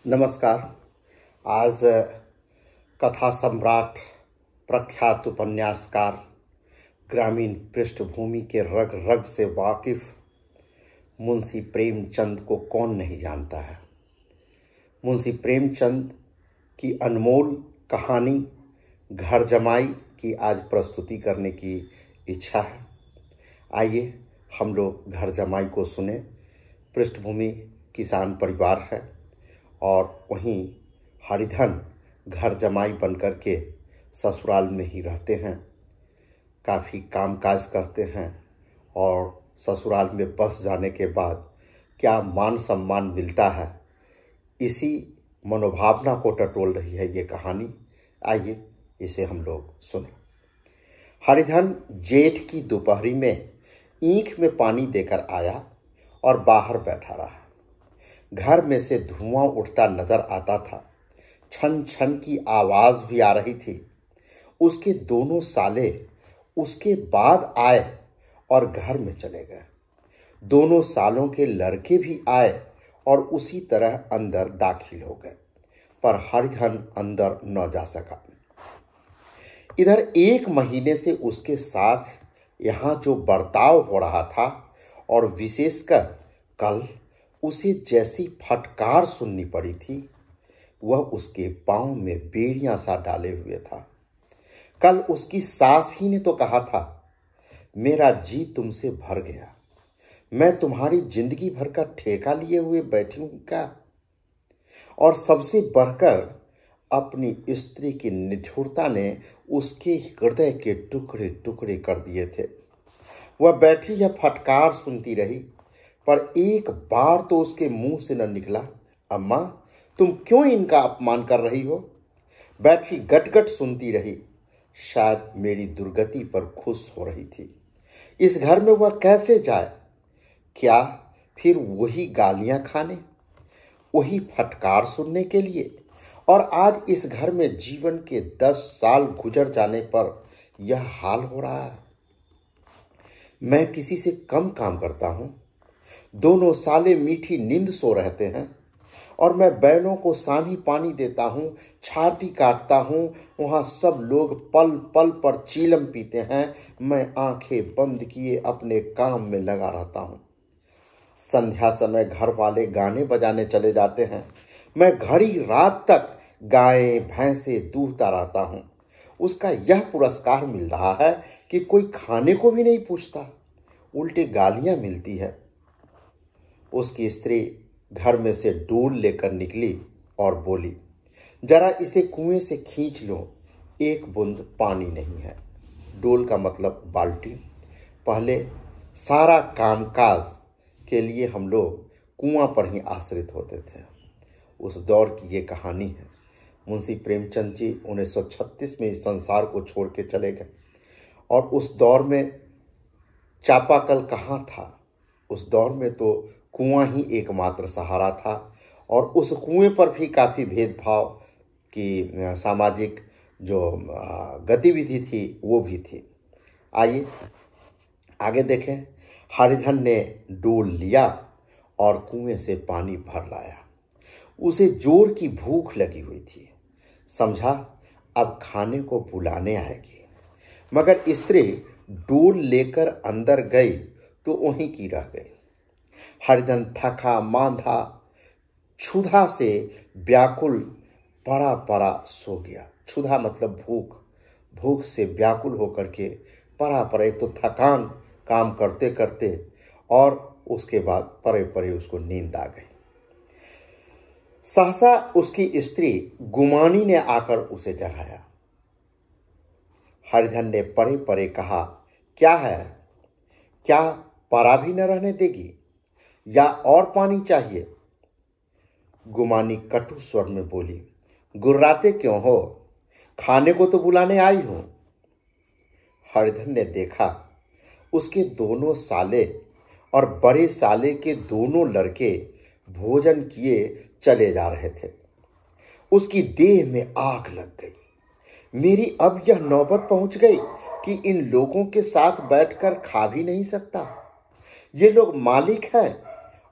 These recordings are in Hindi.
नमस्कार। आज कथा सम्राट, प्रख्यात उपन्यासकार, ग्रामीण पृष्ठभूमि के रग रग से वाकिफ मुंशी प्रेमचंद को कौन नहीं जानता है। मुंशी प्रेमचंद की अनमोल कहानी घर जमाई की आज प्रस्तुति करने की इच्छा है। आइए हम लोग घर जमाई को सुने। पृष्ठभूमि किसान परिवार है और वहीं हरिधन घर जमाई बनकर के ससुराल में ही रहते हैं, काफ़ी कामकाज करते हैं और ससुराल में बस जाने के बाद क्या मान सम्मान मिलता है, इसी मनोभावना को टटोल रही है ये कहानी। आइए इसे हम लोग सुने। हरिधन जेठ की दोपहरी में ईंख में पानी देकर आया और बाहर बैठा रहा। घर में से धुआं उठता नजर आता था, छन छन की आवाज भी आ रही थी। उसके दोनों साले उसके बाद आए और घर में चले गए। दोनों सालों के लड़के भी आए और उसी तरह अंदर दाखिल हो गए, पर हरिधन अंदर न जा सका। इधर 1 महीने से उसके साथ यहाँ जो बर्ताव हो रहा था और विशेषकर कल उसे जैसी फटकार सुननी पड़ी थी, वह उसके पांव में बेड़ियां सा डाले हुए था। कल उसकी सास ही ने तो कहा था, मेरा जी तुमसे भर गया, मैं तुम्हारी जिंदगी भर का ठेका लिए हुए बैठी हूं क्या। और सबसे बढ़कर अपनी स्त्री की निठुरता ने उसके हृदय के टुकड़े टुकड़े कर दिए थे। वह बैठी यह फटकार सुनती रही, पर एक बार तो उसके मुंह से न निकला, अम्मा तुम क्यों इनका अपमान कर रही हो। बैठी गटगट सुनती रही, शायद मेरी दुर्गति पर खुश हो रही थी। इस घर में वह कैसे जाए, क्या फिर वही गालियां खाने, वही फटकार सुनने के लिए। और आज इस घर में जीवन के 10 साल गुजर जाने पर यह हाल हो रहा है। मैं किसी से कम काम करता हूं, दोनों साले मीठी नींद सो रहते हैं और मैं बैलों को सानी पानी देता हूं, छाटी काटता हूं, वहां सब लोग पल पल पर चीलम पीते हैं। मैं आंखें बंद किए अपने काम में लगा रहता हूं। संध्या समय घर वाले गाने बजाने चले जाते हैं, मैं घड़ी रात तक गायें भैंसे दूहता रहता हूं। उसका यह पुरस्कार मिल रहा है कि कोई खाने को भी नहीं पूछता, उल्टे गालियां मिलती है। उसकी स्त्री घर में से डोल लेकर निकली और बोली, जरा इसे कुएं से खींच लो, 1 बूंद पानी नहीं है। डोल का मतलब बाल्टी। पहले सारा कामकाज के लिए हम लोग कुआं पर ही आश्रित होते थे। उस दौर की ये कहानी है। मुंशी प्रेमचंद जी 1936 में इस संसार को छोड़ के चले गए और उस दौर में चापाकल कहाँ था। उस दौर में तो कुआं ही एकमात्र सहारा था और उस कुएं पर भी काफ़ी भेदभाव की सामाजिक जो गतिविधि थी वो भी थी। आइए आगे देखें। हरिधन ने डोल लिया और कुएं से पानी भर लाया। उसे जोर की भूख लगी हुई थी, समझा अब खाने को बुलाने आएगी। मगर स्त्री डोल लेकर अंदर गई तो वहीं की रह गई। हरिधन थका मांधा क्षुधा से व्याकुल पड़ा पड़ा सो गया। क्षुधा मतलब भूख, भूख से व्याकुल होकर के पड़ा पड़ा, एक तो थकान काम करते करते और उसके बाद परे परे उसको नींद आ गई। सहसा उसकी स्त्री गुमानी ने आकर उसे जगाया। हरिधन ने परे परे कहा, क्या है, क्या परा भी न रहने देगी या और पानी चाहिए। गुमानी कटु स्वर में बोली, गुर्राते क्यों हो, खाने को तो बुलाने आई हूं। हरिधन ने देखा उसके दोनों साले और बड़े साले के दोनों लड़के भोजन किए चले जा रहे थे। उसकी देह में आग लग गई। मेरी अब यह नौबत पहुंच गई कि इन लोगों के साथ बैठकर खा भी नहीं सकता। ये लोग मालिक हैं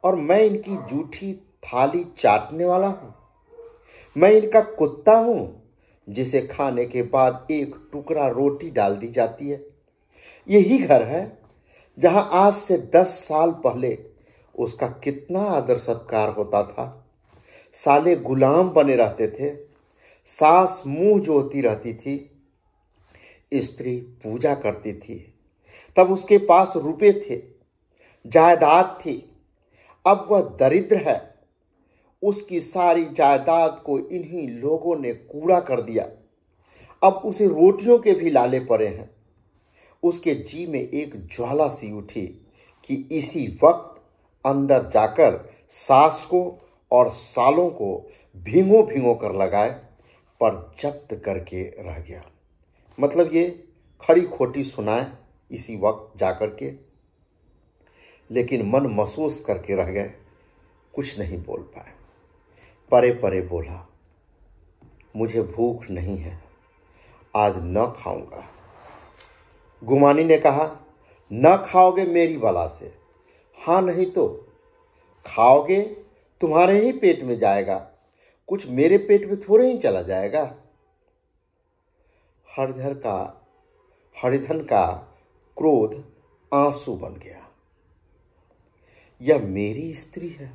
और मैं इनकी जूठी थाली चाटने वाला हूं। मैं इनका कुत्ता हूं जिसे खाने के बाद एक टुकड़ा रोटी डाल दी जाती है। यही घर है जहां आज से 10 साल पहले उसका कितना आदर सत्कार होता था। साले गुलाम बने रहते थे, सास मुंह जोती रहती थी, स्त्री पूजा करती थी। तब उसके पास रुपए थे, जायदाद थी। अब वह दरिद्र है। उसकी सारी जायदाद को इन्हीं लोगों ने कूड़ा कर दिया। अब उसे रोटियों के भी लाले पड़े हैं। उसके जी में एक ज्वाला सी उठी कि इसी वक्त अंदर जाकर सास को और सालों को भींगो भींगो कर लगाए, पर जब्त करके रह गया। मतलब ये खड़ी खोटी सुनाए इसी वक्त जाकर के, लेकिन मन महसूस करके रह गए, कुछ नहीं बोल पाए। परे परे बोला, मुझे भूख नहीं है, आज न खाऊंगा। गुमानी ने कहा, न खाओगे मेरी बला से, हाँ नहीं तो खाओगे तुम्हारे ही पेट में जाएगा, कुछ मेरे पेट में थोड़े ही चला जाएगा। हरिधन का क्रोध आंसू बन गया। यह मेरी स्त्री है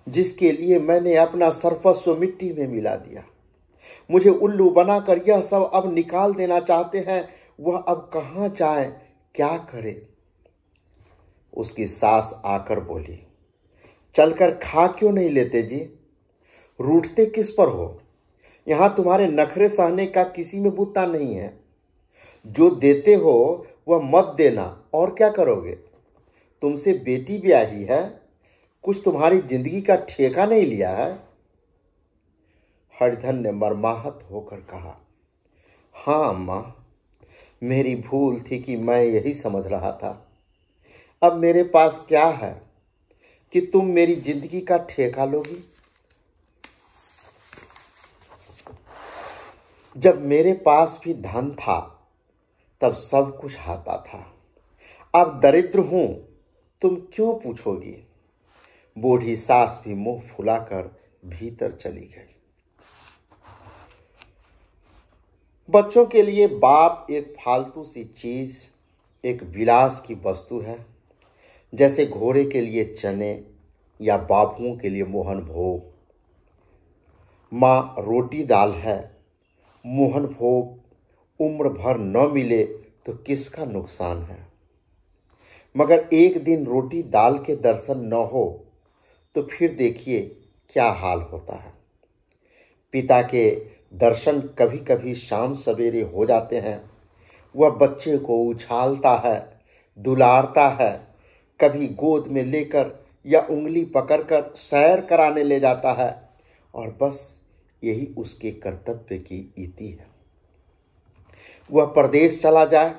जिसके लिए मैंने अपना सर्वस्व मिट्टी में मिला दिया। मुझे उल्लू बनाकर यह सब अब निकाल देना चाहते हैं। वह अब कहां जाए, क्या करे। उसकी सास आकर बोली, चलकर खा क्यों नहीं लेते जी, रूठते किस पर हो। यहां तुम्हारे नखरे सहने का किसी में बुत्ता नहीं है। जो देते हो वह मत देना, और क्या करोगे। तुमसे बेटी ब्याही है, कुछ तुम्हारी जिंदगी का ठेका नहीं लिया है। हरिधन ने मर्माहत होकर कहा, हाँ अम्मा, मेरी भूल थी कि मैं यही समझ रहा था। अब मेरे पास क्या है कि तुम मेरी जिंदगी का ठेका लोगी। जब मेरे पास भी धन था तब सब कुछ आता था। अब दरिद्र हूं, तुम क्यों पूछोगी। बूढ़ी सास भी मुंह फुलाकर भीतर चली गई। बच्चों के लिए बाप एक फालतू सी चीज, एक विलास की वस्तु है, जैसे घोड़े के लिए चने या बापुओं के लिए मोहन भोग। माँ रोटी दाल है, मोहन भोग उम्र भर न मिले तो किसका नुकसान है। मगर एक दिन रोटी दाल के दर्शन न हो तो फिर देखिए क्या हाल होता है। पिता के दर्शन कभी कभी शाम सवेरे हो जाते हैं। वह बच्चे को उछालता है, दुलारता है, कभी गोद में लेकर या उंगली पकड़कर सैर कराने ले जाता है, और बस यही उसके कर्तव्य की इति है। वह परदेश चला जाए,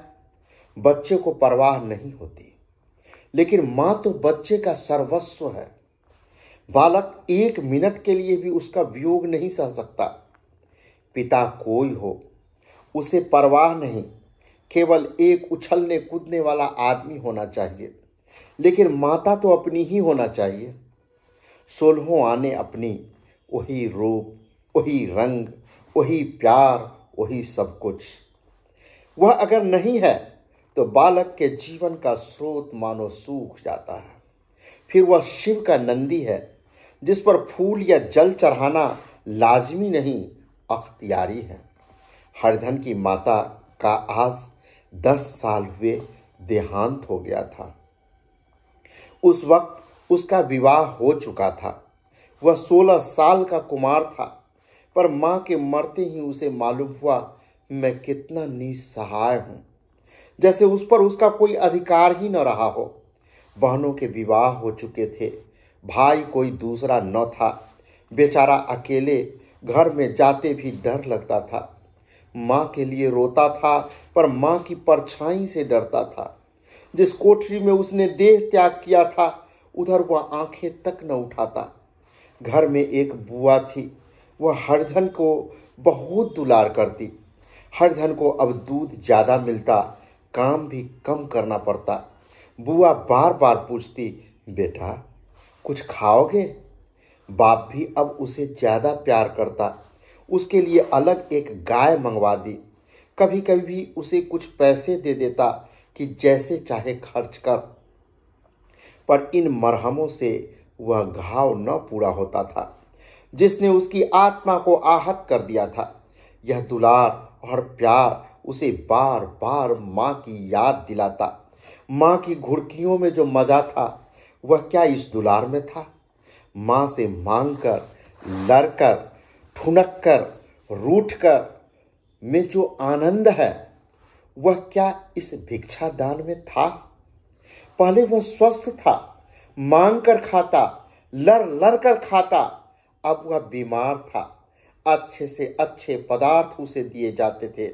बच्चे को परवाह नहीं होती, लेकिन मां तो बच्चे का सर्वस्व है। बालक एक मिनट के लिए भी उसका वियोग नहीं सह सकता। पिता कोई हो, उसे परवाह नहीं, केवल एक उछलने कूदने वाला आदमी होना चाहिए, लेकिन माता तो अपनी ही होना चाहिए। 16 आने अपनी, वही रूप, वही रंग, वही प्यार, वही सब कुछ। वह अगर नहीं है तो बालक के जीवन का स्रोत मानो सूख जाता है। फिर वह शिव का नंदी है जिस पर फूल या जल चढ़ाना लाजमी नहीं, अख्तियारी है। हरिधन की माता का आज 10 साल हुए देहांत हो गया था। उस वक्त उसका विवाह हो चुका था। वह 16 साल का कुमार था, पर मां के मरते ही उसे मालूम हुआ मैं कितना निस्सहाय हूं, जैसे उस पर उसका कोई अधिकार ही न रहा हो। बहनों के विवाह हो चुके थे, भाई कोई दूसरा न था। बेचारा अकेले घर में जाते भी डर लगता था। मां के लिए रोता था, पर मां की परछाई से डरता था। जिस कोठरी में उसने देह त्याग किया था, उधर वह आंखें तक न उठाता। घर में एक बुआ थी, वह हरिधन को बहुत दुलार करती। हरिधन को अब दूध ज्यादा मिलता, काम भी कम करना पड़ता। बुआ बार बार पूछती, बेटा कुछ खाओगे। बाप भी अब उसे ज्यादा प्यार करता, उसके लिए अलग एक गाय मंगवा दी। कभी कभी उसे कुछ पैसे दे देता कि जैसे चाहे खर्च कर। पर इन मरहमों से वह घाव न पूरा होता था जिसने उसकी आत्मा को आहत कर दिया था। यह दुलार और प्यार उसे बार बार माँ की याद दिलाता। माँ की घुड़कियों में जो मजा था वह क्या इस दुलार में था? माँ से मांगकर, लड़कर, ठुनक कर, रूठ कर में जो आनंद है वह क्या इस भिक्षा दान में था? पहले वह स्वस्थ था, मांग कर खाता, लड़ लड़ कर खाता। अब वह बीमार था। अच्छे से अच्छे पदार्थ उसे दिए जाते थे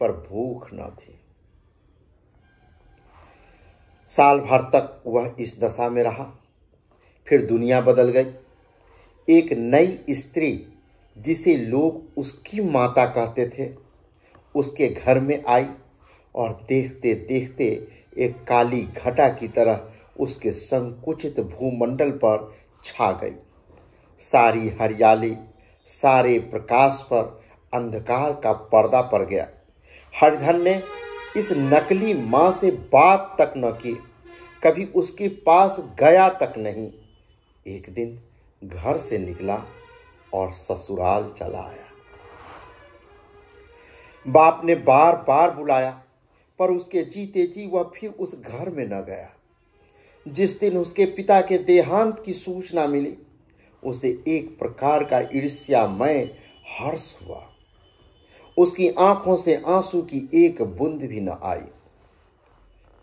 पर भूख न थी। साल भर तक वह इस दशा में रहा। फिर दुनिया बदल गई। एक नई स्त्री जिसे लोग उसकी माता कहते थे उसके घर में आई और देखते देखते एक काली घटा की तरह उसके संकुचित भूमंडल पर छा गई। सारी हरियाली, सारे प्रकाश पर अंधकार का पर्दा पड़ गया। हरिधन ने इस नकली मां से बात तक न की, कभी उसके पास गया तक नहीं। एक दिन घर से निकला और ससुराल चला आया। बाप ने बार बार बुलाया पर उसके जीते जी वह फिर उस घर में न गया। जिस दिन उसके पिता के देहांत की सूचना मिली उसे एक प्रकार का ईर्ष्यामय हर्ष हुआ। उसकी आंखों से आंसू की एक बूंद भी न आई।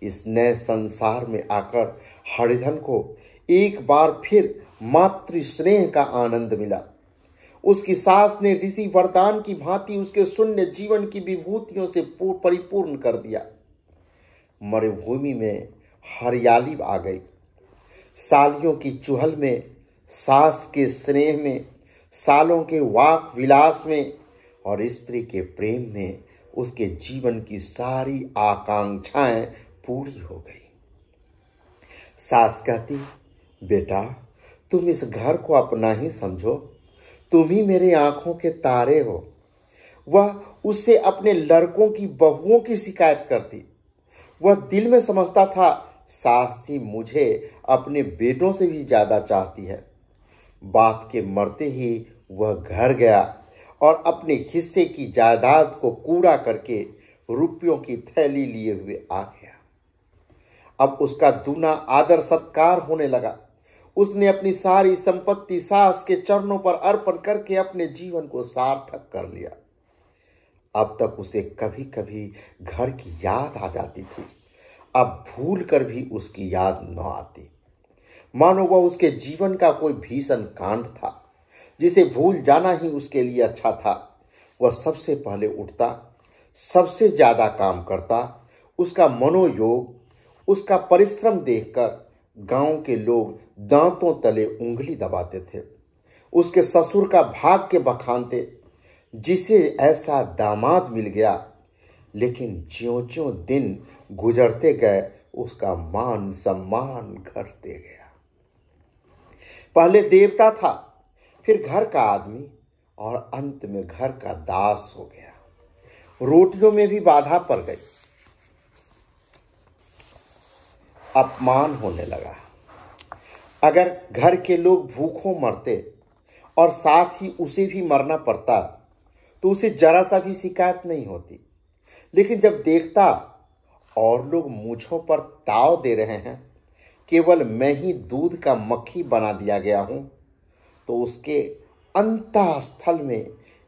इस नए संसार में आकर हरिधन को एक बार फिर मातृ स्नेह का आनंद मिला। उसकी सास ने ऋषि वरदान की भांति उसके शून्य जीवन की विभूतियों से परिपूर्ण कर दिया। मरुभूमि में हरियाली आ गई। सालियों की चुहल में, सास के स्नेह में, सालों के वाक विलास में और स्त्री के प्रेम में उसके जीवन की सारी आकांक्षाएं पूरी हो गई। सास कहती, बेटा तुम इस घर को अपना ही समझो, तुम ही मेरे आंखों के तारे हो। वह उससे अपने लड़कों की बहुओं की शिकायत करती। वह दिल में समझता था सास जी मुझे अपने बेटों से भी ज्यादा चाहती है। बाप के मरते ही वह घर गया और अपने हिस्से की जायदाद को कूड़ा करके रुपयों की थैली लिए हुए आ गया। अब उसका दूना आदर सत्कार होने लगा। उसने अपनी सारी संपत्ति सास के चरणों पर अर्पण करके अपने जीवन को सार्थक कर लिया। अब तक उसे कभी कभी घर की याद आ जाती थी, अब भूल कर भी उसकी याद न आती। मानो वह उसके जीवन का कोई भीषण कांड था जिसे भूल जाना ही उसके लिए अच्छा था। वह सबसे पहले उठता, सबसे ज्यादा काम करता। उसका मनोयोग, उसका परिश्रम देखकर गांव के लोग दांतों तले उंगली दबाते थे। उसके ससुर का भाग्य बखानते, जिसे ऐसा दामाद मिल गया। लेकिन ज्यों-ज्यों दिन गुजरते गए उसका मान सम्मान घटते गया। पहले देवता था, फिर घर का आदमी और अंत में घर का दास हो गया। रोटियों में भी बाधा पड़ गई। अपमान होने लगा। अगर घर के लोग भूखों मरते और साथ ही उसे भी मरना पड़ता तो उसे जरा सा भी शिकायत नहीं होती। लेकिन जब देखता और लोग मूंछों पर ताव दे रहे हैं, केवल मैं ही दूध का मक्खी बना दिया गया हूं, तो उसके अंतःस्थल में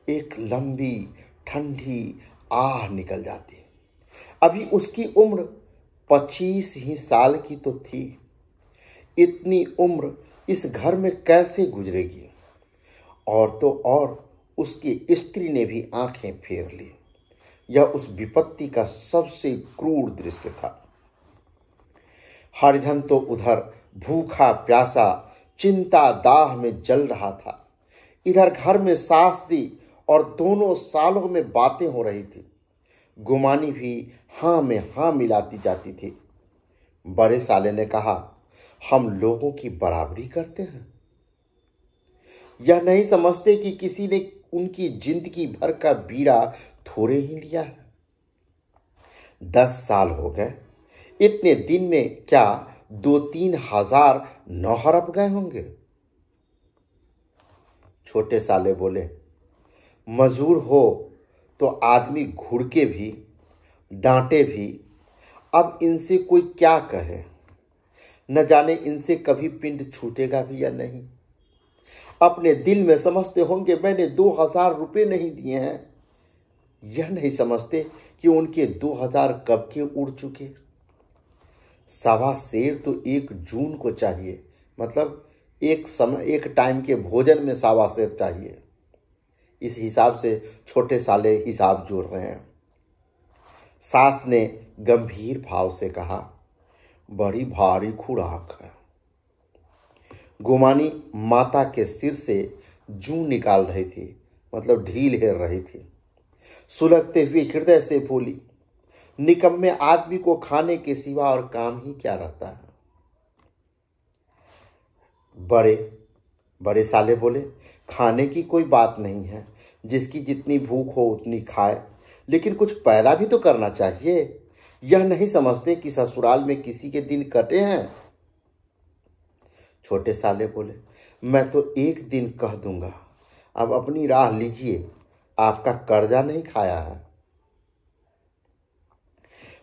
एक लंबी ठंडी आह निकल जाती। अभी उसकी उम्र 25 ही साल की तो थी। इतनी उम्र इस घर में कैसे गुजरेगी? और तो और उसकी स्त्री ने भी आंखें फेर ली। यह उस विपत्ति का सबसे क्रूर दृश्य था। हरिधन तो उधर भूखा प्यासा चिंता दाह में जल रहा था, इधर घर में सास दी और दोनों सालों में बातें हो रही थी। गुमानी भी हाँ में हाँ मिलाती जाती थी। बड़े साले ने कहा, हम लोगों की बराबरी करते हैं। यह नहीं समझते कि किसी ने उनकी जिंदगी भर का बीड़ा थोड़े ही लिया है। 10 साल हो गए, इतने दिन में क्या 2-3 हजार नौहर अब गए होंगे। छोटे साले बोले, मजूर हो तो आदमी घुड़के भी, डांटे भी, अब इनसे कोई क्या कहे, न जाने इनसे कभी पिंड छूटेगा भी या नहीं। अपने दिल में समझते होंगे मैंने 2000 रुपये नहीं दिए हैं, यह नहीं समझते कि उनके 2000 कब के उड़ चुके। सवा सेर तो 1 जून को चाहिए, मतलब एक टाइम के भोजन में सवा सेर चाहिए। इस हिसाब से छोटे साले हिसाब जोड़ रहे हैं। सास ने गंभीर भाव से कहा, बड़ी भारी खुराक है। गुमानी माता के सिर से जूं निकाल रही थी, मतलब ढील हेर रही थी। सुलगते हुए हृदय से बोली, निकम्मे आदमी को खाने के सिवा और काम ही क्या रहता है। बड़े साले बोले, खाने की कोई बात नहीं है, जिसकी जितनी भूख हो उतनी खाए, लेकिन कुछ पैदा भी तो करना चाहिए। यह नहीं समझते कि ससुराल में किसी के दिन कटे हैं। छोटे साले बोले, मैं तो 1 दिन कह दूंगा, अब अपनी राह लीजिए, आपका कर्जा नहीं खाया है।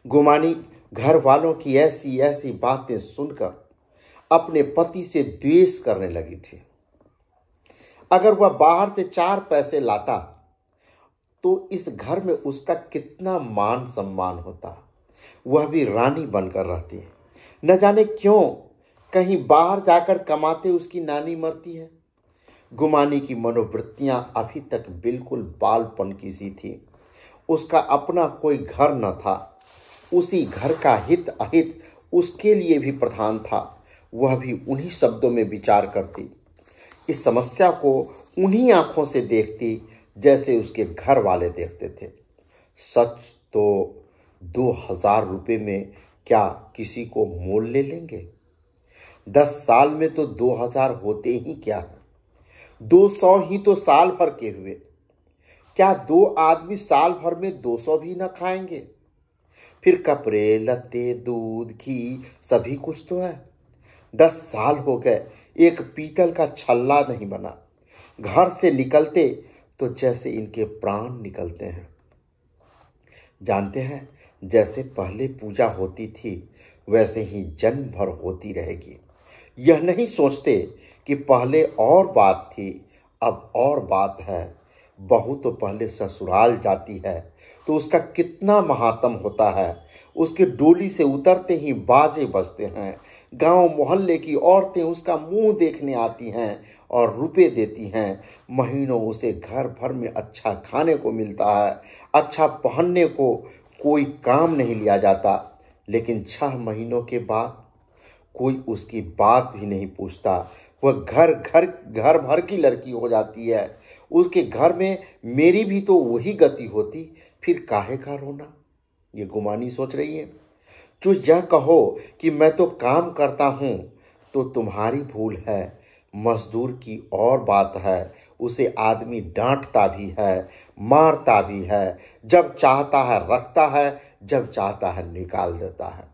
गुमानी घर वालों की ऐसी ऐसी बातें सुनकर अपने पति से द्वेष करने लगी थी। अगर वह बाहर से 4 पैसे लाता तो इस घर में उसका कितना मान सम्मान होता, वह भी रानी बनकर रहती। न जाने क्यों कहीं बाहर जाकर कमाते उसकी नानी मरती है। गुमानी की मनोवृत्तियां अभी तक बिल्कुल बालपन की सी थी। उसका अपना कोई घर न था, उसी घर का हित अहित उसके लिए भी प्रधान था। वह भी उन्हीं शब्दों में विचार करती, इस समस्या को उन्हीं आंखों से देखती जैसे उसके घर वाले देखते थे। सच तो 2000 रुपये में क्या किसी को मोल ले लेंगे। 10 साल में तो 2000 होते ही क्या है, 200 ही तो साल भर के हुए। क्या 2 आदमी साल भर में 200 भी न खाएंगे। फिर कपड़े लत्ते दूध घी सभी कुछ तो है। 10 साल हो गए, एक पीतल का छल्ला नहीं बना। घर से निकलते तो जैसे इनके प्राण निकलते हैं। जानते हैं, जैसे पहले पूजा होती थी वैसे ही जन्म भर होती रहेगी। यह नहीं सोचते कि पहले और बात थी, अब और बात है। बहू तो पहले ससुराल जाती है तो उसका कितना महात्म होता है। उसके डोली से उतरते ही बाजे बजते हैं। गांव मोहल्ले की औरतें उसका मुंह देखने आती हैं और रुपए देती हैं। महीनों उसे घर भर में अच्छा खाने को मिलता है, अच्छा पहनने को कोई काम नहीं लिया जाता। लेकिन 6 महीनों के बाद कोई उसकी बात भी नहीं पूछता। वह घर भर की लड़की हो जाती है। उसके घर में मेरी भी तो वही गति होती, फिर काहे का रोना। ये गुमानी सोच रही है। जो यह कहो कि मैं तो काम करता हूं तो तुम्हारी भूल है। मजदूर की और बात है, उसे आदमी डांटता भी है, मारता भी है। जब चाहता है रखता है, जब चाहता है निकाल देता है,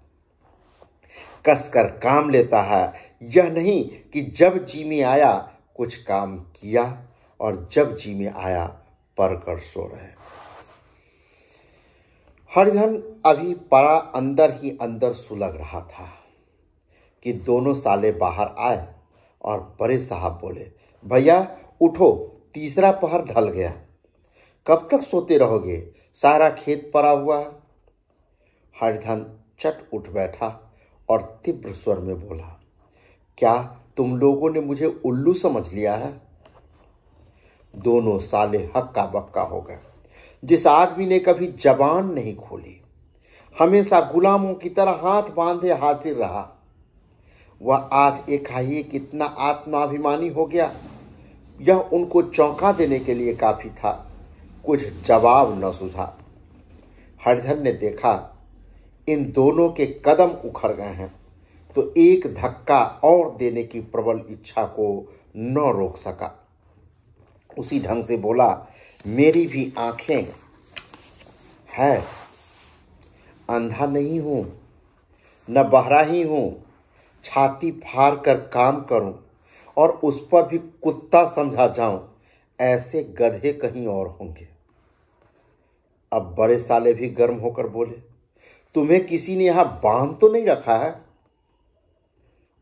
कसकर काम लेता है। यह नहीं कि जब जी में आया कुछ काम किया और जब जी में आया परकर सो रहे। हरिधन अभी पड़ा अंदर ही अंदर सुलग रहा था कि दोनों साले बाहर आए और बड़े साहब बोले, भैया उठो, तीसरा पहर ढल गया, कब तक सोते रहोगे, सारा खेत पड़ा हुआ है। हरिधन चट उठ बैठा और तीव्र स्वर में बोला, क्या तुम लोगों ने मुझे उल्लू समझ लिया है। दोनों साले हक्का बक्का हो गए। जिस आदमी ने कभी जबान नहीं खोली, हमेशा गुलामों की तरह हाथ बांधे हाजिर रहा, वह आज एकाएक कितना आत्माभिमानी हो गया। यह उनको चौंका देने के लिए काफी था। कुछ जवाब न सूझा। हरिधन ने देखा इन दोनों के कदम उखड़ गए हैं तो एक धक्का और देने की प्रबल इच्छा को न रोक सका। उसी ढंग से बोला, मेरी भी आंखें है, अंधा नहीं हूं, न बहरा ही हूं, छाती फाड़ कर काम करूं और उस पर भी कुत्ता समझा जाऊं, ऐसे गधे कहीं और होंगे। अब बड़े साले भी गर्म होकर बोले, तुम्हें किसी ने यहां बांध तो नहीं रखा है?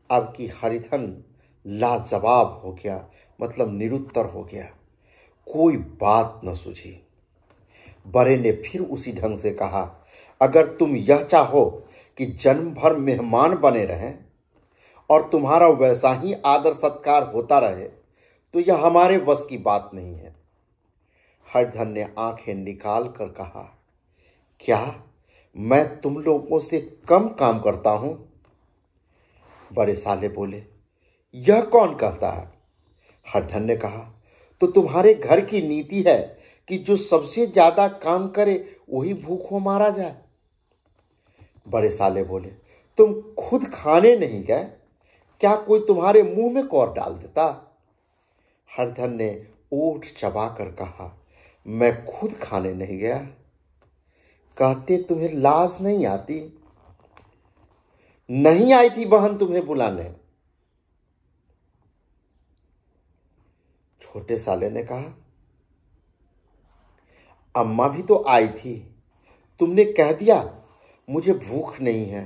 अब की हरिधन लाजवाब हो गया, मतलब निरुत्तर हो गया, कोई बात न सूझी। बड़े ने फिर उसी ढंग से कहा, अगर तुम यह चाहो कि जन्म भर मेहमान बने रहें और तुम्हारा वैसा ही आदर सत्कार होता रहे तो यह हमारे वश की बात नहीं है। हरिधन ने आंखें निकाल कर कहा, क्या मैं तुम लोगों से कम काम करता हूं? बड़े साले बोले, यह कौन कहता है? हरिधन ने कहा, तो तुम्हारे घर की नीति है कि जो सबसे ज्यादा काम करे वही भूखों मारा जाए। बड़े साले बोले, तुम खुद खाने नहीं गए, क्या कोई तुम्हारे मुंह में कौर डाल देता? हरिधन ने ओठ चबाकर कहा, मैं खुद खाने नहीं गया। कहते तुम्हें लाज नहीं आती? नहीं आई थी बहन तुम्हें बुलाने। छोटे साले ने कहा, अम्मा भी तो आई थी, तुमने कह दिया मुझे भूख नहीं है,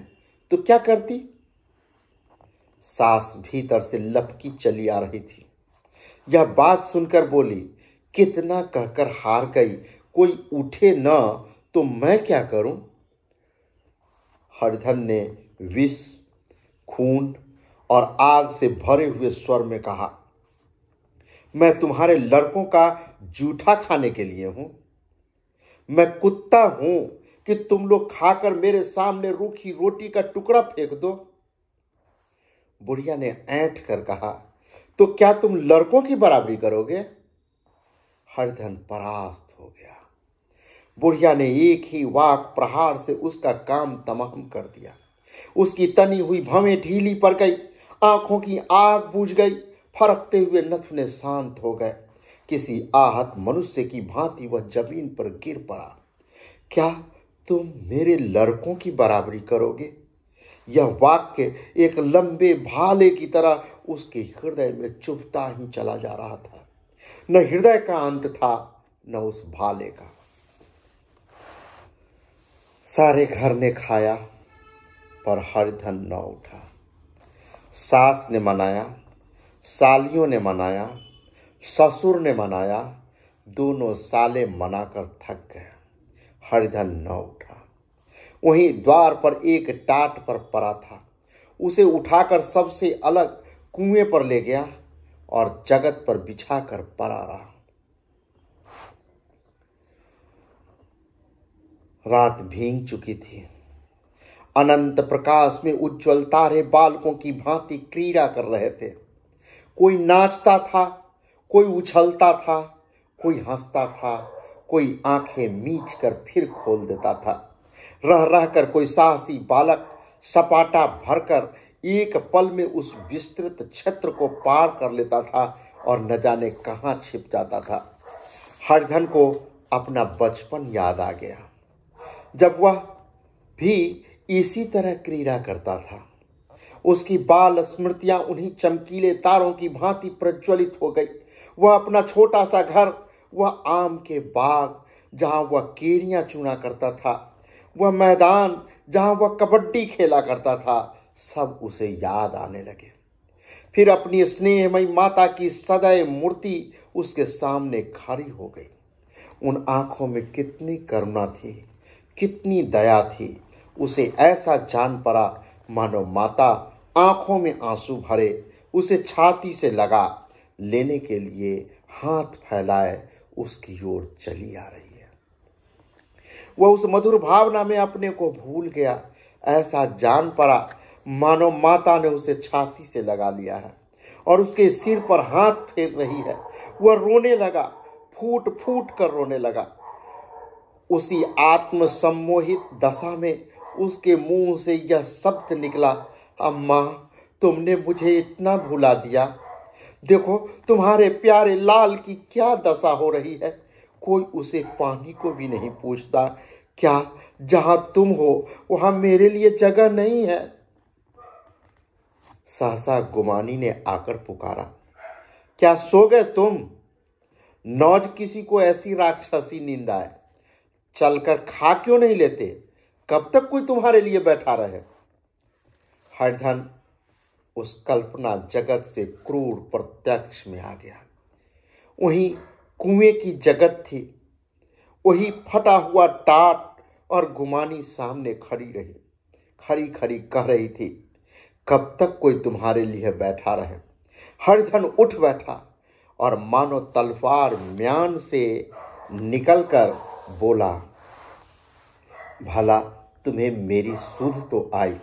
तो क्या करती? सास भीतर से लपकी चली आ रही थी। यह बात सुनकर बोली, कितना कहकर हार गई, कोई उठे न तो मैं क्या करूं? हरिधन ने विष, खून और आग से भरे हुए स्वर में कहा, मैं तुम्हारे लड़कों का जूठा खाने के लिए हूं? मैं कुत्ता हूं कि तुम लोग खाकर मेरे सामने रूखी रोटी का टुकड़ा फेंक दो? बुढ़िया ने ऐंठ कर कहा, तो क्या तुम लड़कों की बराबरी करोगे? हरिधन परास्त हो गया। बुढ़िया ने एक ही वाक प्रहार से उसका काम तमाम कर दिया। उसकी तनी हुई भवें ढीली पड़ गई, आंखों की आग बुझ गई, फरकते हुए नथुने शांत हो गए। किसी आहत मनुष्य की भांति वह जमीन पर गिर पड़ा। क्या तुम मेरे लड़कों की बराबरी करोगे? यह वाक्य एक लंबे भाले की तरह उसके हृदय में चुभता ही चला जा रहा था। न हृदय का अंत था, न उस भाले का। सारे घर ने खाया पर हरिधन न उठा। सास ने मनाया, सालियों ने मनाया, ससुर ने मनाया, दोनों साले मनाकर थक गए। हरिधन न उठा। वहीं द्वार पर एक टाट पर पड़ा था, उसे उठाकर सबसे अलग कुएं पर ले गया और जगत पर बिछाकर पड़ा रहा। रात भीग चुकी थी। अनंत प्रकाश में उज्ज्वल तारे बालकों की भांति क्रीड़ा कर रहे थे। कोई नाचता था, कोई उछलता था, कोई हंसता था, कोई आंखें मीच कर फिर खोल देता था। रह रहकर कोई साहसी बालक सपाटा भरकर एक पल में उस विस्तृत क्षेत्र को पार कर लेता था और न जाने कहां छिप जाता था। हरिधन को अपना बचपन याद आ गया, जब वह भी इसी तरह क्रीड़ा करता था। उसकी बाल स्मृतियां उन्हीं चमकीले तारों की भांति प्रज्वलित हो गई। वह अपना छोटा सा घर, वह आम के बाग जहां वह केरियां चुना करता था, वह मैदान जहां वह कबड्डी खेला करता था, सब उसे याद आने लगे। फिर अपनी स्नेहमयी माता की सदैव मूर्ति उसके सामने खड़ी हो गई। उन आंखों में कितनी करुणा थी, कितनी दया थी। उसे ऐसा जान पड़ा मानो माता आंखों में आंसू भरे उसे छाती से लगा लेने के लिए हाथ फैलाए उसकी ओर चली आ रही है। वह उस मधुर भावना में अपने को भूल गया। ऐसा जान पड़ा मानो माता ने उसे छाती से लगा लिया है और उसके सिर पर हाथ फेर रही है। वह रोने लगा, फूट फूट कर रोने लगा। उसी आत्म सम्मोहित दशा में उसके मुंह से यह शब्द निकला, अम्मा तुमने मुझे इतना भुला दिया। देखो तुम्हारे प्यारे लाल की क्या दशा हो रही है। कोई उसे पानी को भी नहीं पूछता। क्या जहां तुम हो वहां मेरे लिए जगह नहीं है? सहसा गुमानी ने आकर पुकारा, क्या सो गए तुम? नौज किसी को ऐसी राक्षसी नींद आए। चलकर खा क्यों नहीं लेते? कब तक कोई तुम्हारे लिए बैठा रहे? हरिधन उस कल्पना जगत से क्रूर प्रत्यक्ष में आ गया। वही कुएं की जगत थी, वही फटा हुआ टाट, और गुमानी सामने खड़ी रही, खड़ी खड़ी कह रही थी, कब तक कोई तुम्हारे लिए बैठा रहे? हरिधन उठ बैठा और मानो तलवार म्यान से निकलकर बोला, भला तुम्हें मेरी सुध तो आई।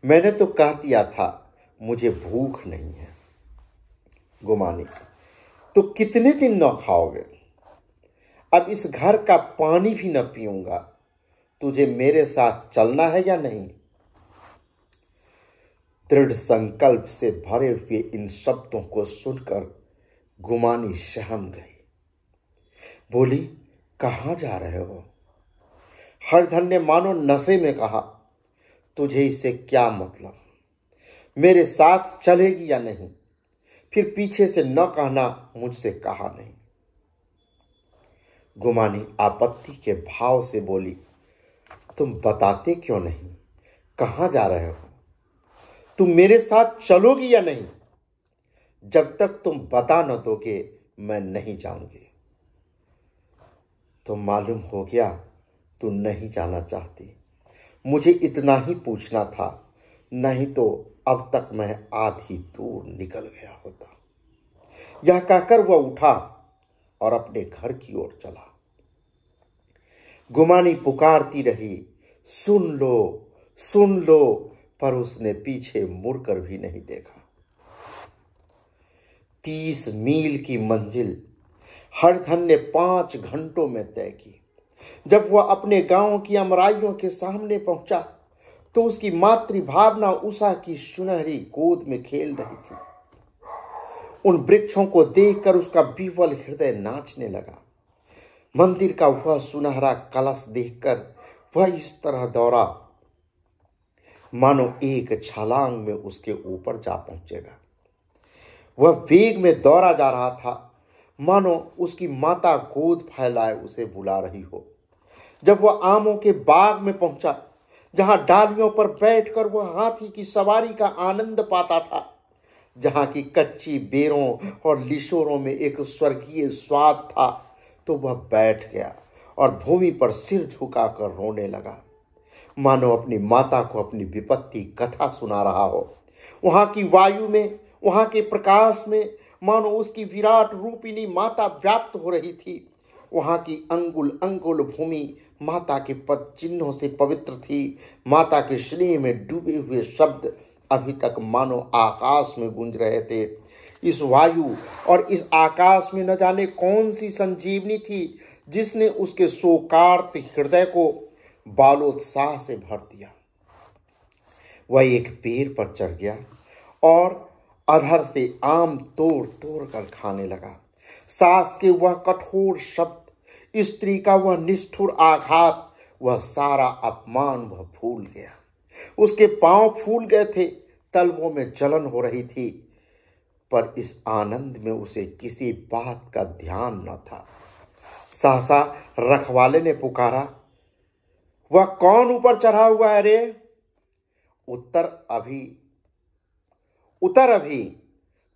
मैंने तो कह दिया था मुझे भूख नहीं है। गुमानी, तो कितने दिन न खाओगे? अब इस घर का पानी भी न पीऊंगा। तुझे मेरे साथ चलना है या नहीं? दृढ़ संकल्प से भरे हुए इन शब्दों को सुनकर गुमानी सहम गई। बोली, कहाँ जा रहे हो? हरिधन ने मानो नशे में कहा, तुझे इससे क्या मतलब? मेरे साथ चलेगी या नहीं? फिर पीछे से न कहना मुझसे कहा नहीं। गुमानी आपत्ति के भाव से बोली, तुम बताते क्यों नहीं? कहाँ जा रहे हो? तुम मेरे साथ चलोगी या नहीं? जब तक तुम बता न दोगे मैं नहीं जाऊंगी। तो मालूम हो गया तू नहीं जाना चाहती। मुझे इतना ही पूछना था, नहीं तो अब तक मैं आधी दूर निकल गया होता। यह कहकर वह उठा और अपने घर की ओर चला। गुमानी पुकारती रही, सुन लो सुन लो, पर उसने पीछे मुड़कर भी नहीं देखा। 30 मील की मंजिल हरिधन ने 5 घंटों में तय की। जब वह अपने गांव की अमराइयों के सामने पहुंचा तो उसकी मातृभावना उषा की सुनहरी गोद में खेल रही थी। उन वृक्षों को देखकर उसका विह्वल हृदय नाचने लगा। मंदिर का वह सुनहरा कलश देखकर वह इस तरह दौड़ा मानो एक छलांग में उसके ऊपर जा पहुंचेगा। वह वेग में दौड़ा जा रहा था, मानो उसकी माता गोद फैलाए उसे बुला रही हो। जब वह आमों के बाग में पहुंचा, जहां डालियों पर बैठकर वह हाथी की सवारी का आनंद पाता था, जहां की कच्ची बेरों और लिशोरों में एक स्वर्गीय स्वाद था, तो वह बैठ गया और भूमि पर सिर झुकाकर रोने लगा, मानो अपनी माता को अपनी विपत्ति कथा सुना रहा हो। वहां की वायु में, वहां के प्रकाश में मानो उसकी विराट रूपिणी माता व्याप्त हो रही थी। वहां की अंगुल अंगुल भूमि माता के पद चिन्हों से पवित्र थी। माता के स्नेह में डूबे हुए शब्द अभी तक मानो आकाश में गूंज रहे थे। इस वायु और इस आकाश में न जाने कौन सी संजीवनी थी जिसने उसके शोकार्त हृदय को बालोत्साह से भर दिया। वह एक पेड़ पर चढ़ गया और अधर से आम तोड़ तोड़ कर खाने लगा। सास के वह कठोर शब्द, स्त्री का वह निष्ठुर आघात, वह सारा अपमान वह भूल गया। उसके पांव फूल गए थे, तलवों में जलन हो रही थी, पर इस आनंद में उसे किसी बात का ध्यान न था। सहसा रखवाले ने पुकारा, वह कौन ऊपर चढ़ा हुआ है रे? उतर अभी,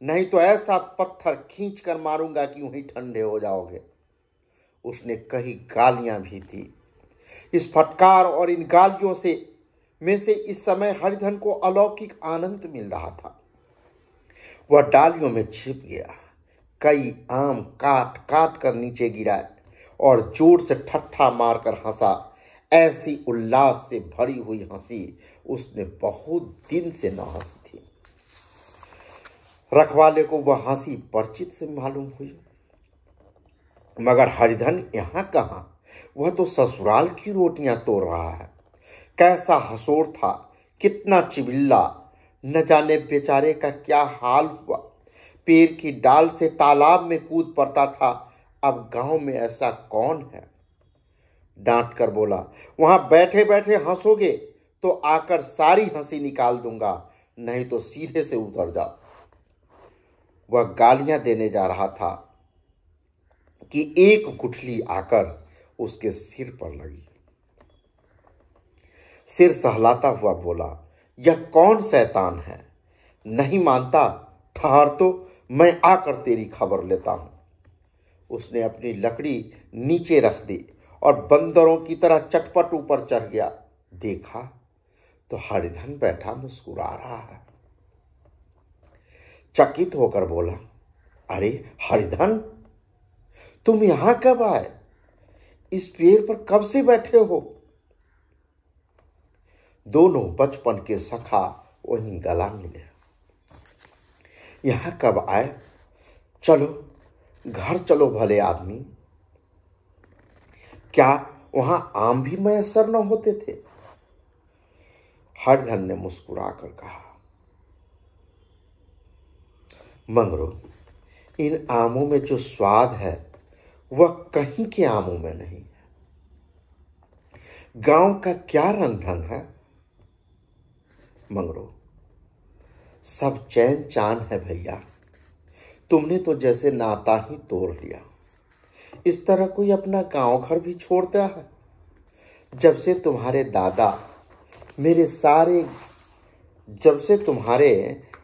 नहीं तो ऐसा पत्थर खींच कर मारूंगा कि वहीं ठंडे हो जाओगे। उसने कई गालियां भी दी। इस फटकार और इन गालियों में से इस समय हरिधन को अलौकिक आनंद मिल रहा था। वह डालियों में छिप गया, कई आम काट काट कर नीचे गिराए और जोर से ठट्ठा मारकर हंसा। ऐसी उल्लास से भरी हुई हंसी उसने बहुत दिन से न हंसी थी। रखवाले को वह हंसी परिचित से मालूम हुई, मगर हरिधन यहाँ कहाँ? वह तो ससुराल की रोटियां तोड़ रहा है। कैसा हंसोर था, कितना चिबिल्ला, न जाने बेचारे का क्या हाल हुआ। पेड़ की डाल से तालाब में कूद पड़ता था, अब गांव में ऐसा कौन है? डांट कर बोला, वहां बैठे बैठे हंसोगे तो आकर सारी हंसी निकाल दूंगा, नहीं तो सीधे से उतर जाओ। वह गालियां देने जा रहा था कि एक गुठली आकर उसके सिर पर लगी। सिर सहलाता हुआ बोला, यह कौन शैतान है? नहीं मानता? ठहर तो मैं आकर तेरी खबर लेता हूं। उसने अपनी लकड़ी नीचे रख दी और बंदरों की तरह चटपट ऊपर चढ़ गया। देखा तो हरिधन बैठा मुस्कुरा रहा है। चकित होकर बोला, अरे हरिधन, तुम यहां कब आए? इस पेड़ पर कब से बैठे हो? दोनों बचपन के सखा वहीं गला मिले। यहां कब आए? चलो घर चलो भले आदमी। क्या वहां आम भी मैसर न होते थे? हरिधन ने मुस्कुराकर कहा, मंगरू, इन आमों में जो स्वाद है वह कहीं के आमों में नहीं है। गांव का क्या रंग ढंग है मंगरू, सब चैन चान है भैया। तुमने तो जैसे नाता ही तोड़ लिया। इस तरह कोई अपना गांव घर भी छोड़ता है? जब से तुम्हारे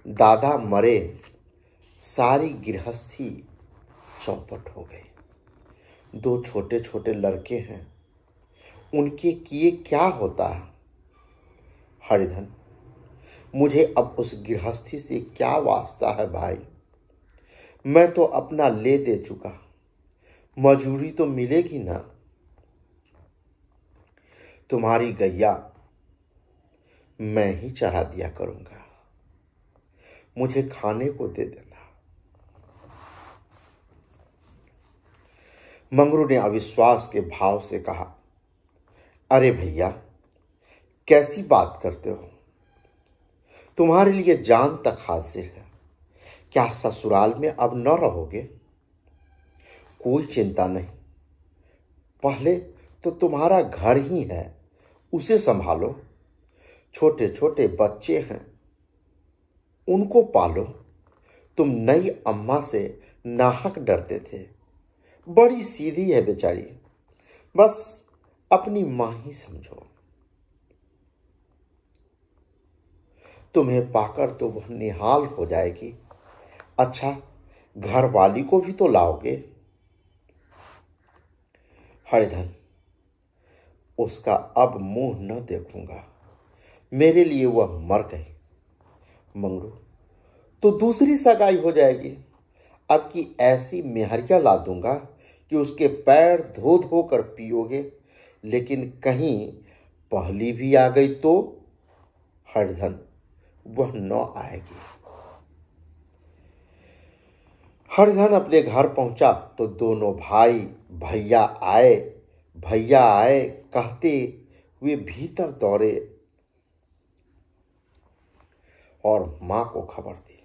दादा मरे, सारी गृहस्थी चौपट हो गई। 2 छोटे छोटे लड़के हैं, उनके किए क्या होता है? हरिधन, मुझे अब उस गृहस्थी से क्या वास्ता है भाई? मैं तो अपना ले दे चुका, मजूरी तो मिलेगी ना। तुम्हारी गैया मैं ही चरा दिया करूंगा, मुझे खाने को दे देना। मंगरू ने अविश्वास के भाव से कहा, अरे भैया, कैसी बात करते हो? तुम्हारे लिए जान तक हाजिर है। क्या ससुराल में अब न रहोगे? कोई चिंता नहीं, पहले तो तुम्हारा घर ही है, उसे संभालो। छोटे छोटे बच्चे हैं, उनको पालो। तुम नई अम्मा से नाहक डरते थे, बड़ी सीधी है बेचारी, बस अपनी मां ही समझो। तुम्हें पाकर तो वह निहाल हो जाएगी। अच्छा, घर वाली को भी तो लाओगे। हरिधन, उसका अब मुंह न देखूंगा, मेरे लिए वह मर गई। मंगरू, तो दूसरी सगाई हो जाएगी। अब की ऐसी मेहरिया ला दूंगा कि उसके पैर धो धो कर पियोगे, लेकिन कहीं पहली भी आ गई तो? हरिधन, वह न आएगी। हरिधन अपने घर पहुंचा तो दोनों भाई भैया आए कहते हुए भीतर दौड़े और मां को खबर दी।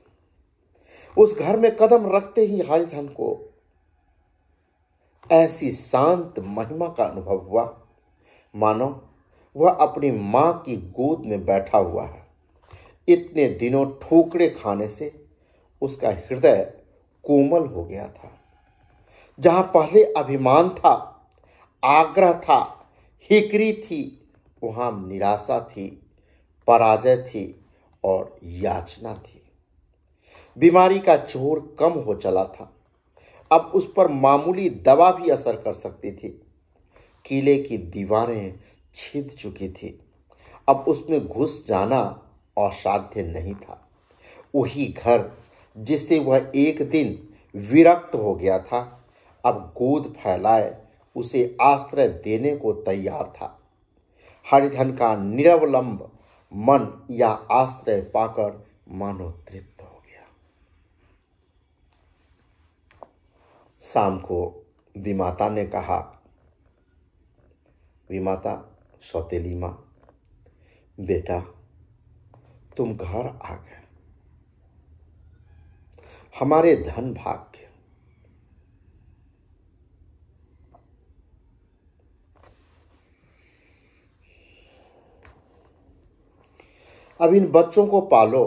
उस घर में कदम रखते ही हरिधन को ऐसी शांत महिमा का अनुभव हुआ, मानो वह अपनी मां की गोद में बैठा हुआ है। इतने दिनों ठोकरे खाने से उसका हृदय कोमल हो गया था। जहां पहले अभिमान था, आग्रह था, हिकरी थी, वहां निराशा थी, पराजय थी और याचना थी। बीमारी का जोर कम हो चला था। अब उस पर मामूली दवा भी असर कर सकती थी। किले की दीवारें छिद चुकी थी, अब उसमें घुस जाना असाध्य नहीं था। वही घर जिससे वह एक दिन विरक्त हो गया था, अब गोद फैलाए उसे आश्रय देने को तैयार था। हरिधन का निरवलंब मन या आश्रय पाकर मानो तृप्त हो गया। शाम को विमाता ने कहा, विमाता सौतेली मां, बेटा तुम घर आ गए। हमारे धन भाग्य। अब इन बच्चों को पालो,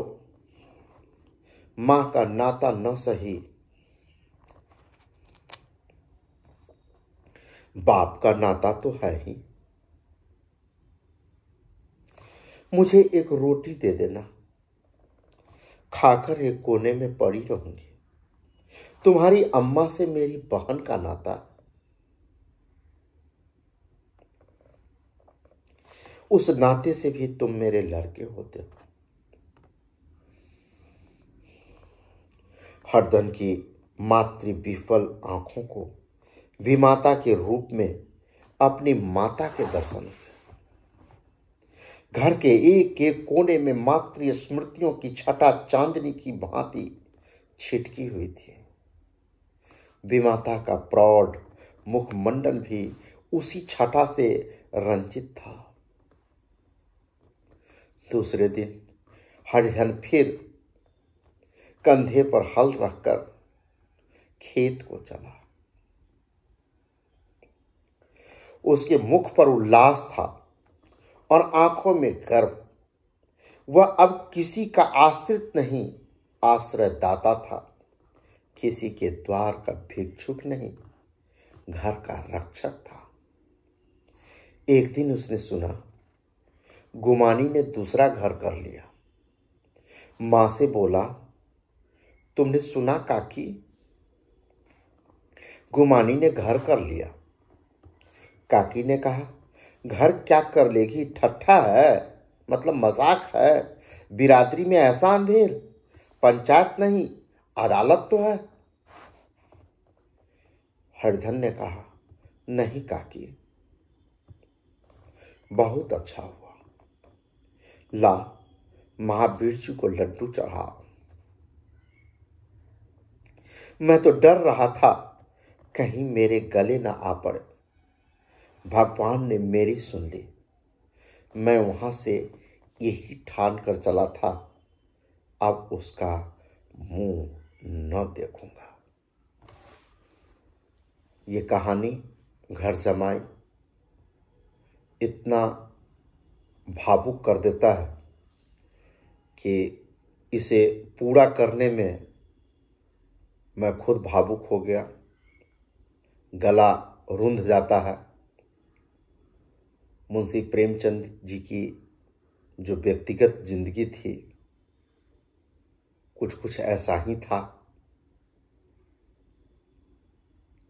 मां का नाता न सही, बाप का नाता तो है ही। मुझे एक रोटी दे देना, खाकर एक कोने में पड़ी रहूंगी। तुम्हारी अम्मा से मेरी बहन का नाता, उस नाते से भी तुम मेरे लड़के होते हो। हरदन की मातृ विफल आंखों को विमाता के रूप में अपनी माता के दर्शन हुए। घर के एक एक कोने में मातृ स्मृतियों की छटा चांदनी की भांति छिटकी हुई थी। विमाता का प्रौढ़ मुखमंडल भी उसी छटा से रंजित था। दूसरे दिन हरिधन फिर कंधे पर हल रखकर खेत को चला। उसके मुख पर उल्लास था और आंखों में गर्व। वह अब किसी का आश्रित नहीं, आश्रयदाता था। किसी के द्वार का भिक्षुक नहीं, घर का रक्षक था। एक दिन उसने सुना गुमानी ने दूसरा घर कर लिया। मां से बोला, तुमने सुना काकी, गुमानी ने घर कर लिया। काकी ने कहा, घर क्या कर लेगी, ठट्ठा है, मतलब मजाक है। बिरादरी में ऐसा अंधेर, पंचायत नहीं अदालत तो है। हरिधन ने कहा, नहीं काकी, बहुत अच्छा हुआ। ला, महावीर जी को लड्डू चढ़ाओ। मैं तो डर रहा था कहीं मेरे गले ना आ पड़े। भगवान ने मेरी सुन ली। मैं वहां से यही ठान कर चला था, अब उसका मुंह न देखूंगा। ये कहानी घर जमाई इतना भावुक कर देता है कि इसे पूरा करने में मैं खुद भावुक हो गया, गला रुंध जाता है। मुंशी प्रेमचंद जी की जो व्यक्तिगत जिंदगी थी, कुछ कुछ ऐसा ही था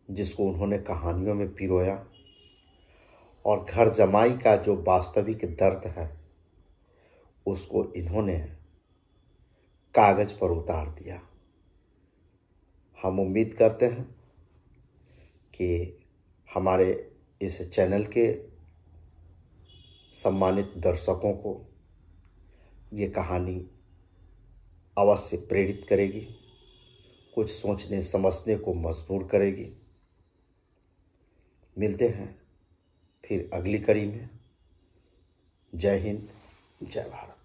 जिसको उन्होंने कहानियों में पिरोया। और घर जमाई का जो वास्तविक दर्द है, उसको इन्होंने कागज पर उतार दिया। हम उम्मीद करते हैं कि हमारे इस चैनल के सम्मानित दर्शकों को ये कहानी अवश्य प्रेरित करेगी, कुछ सोचने समझने को मजबूर करेगी। मिलते हैं फिर अगली कड़ी में। जय हिंद, जय भारत।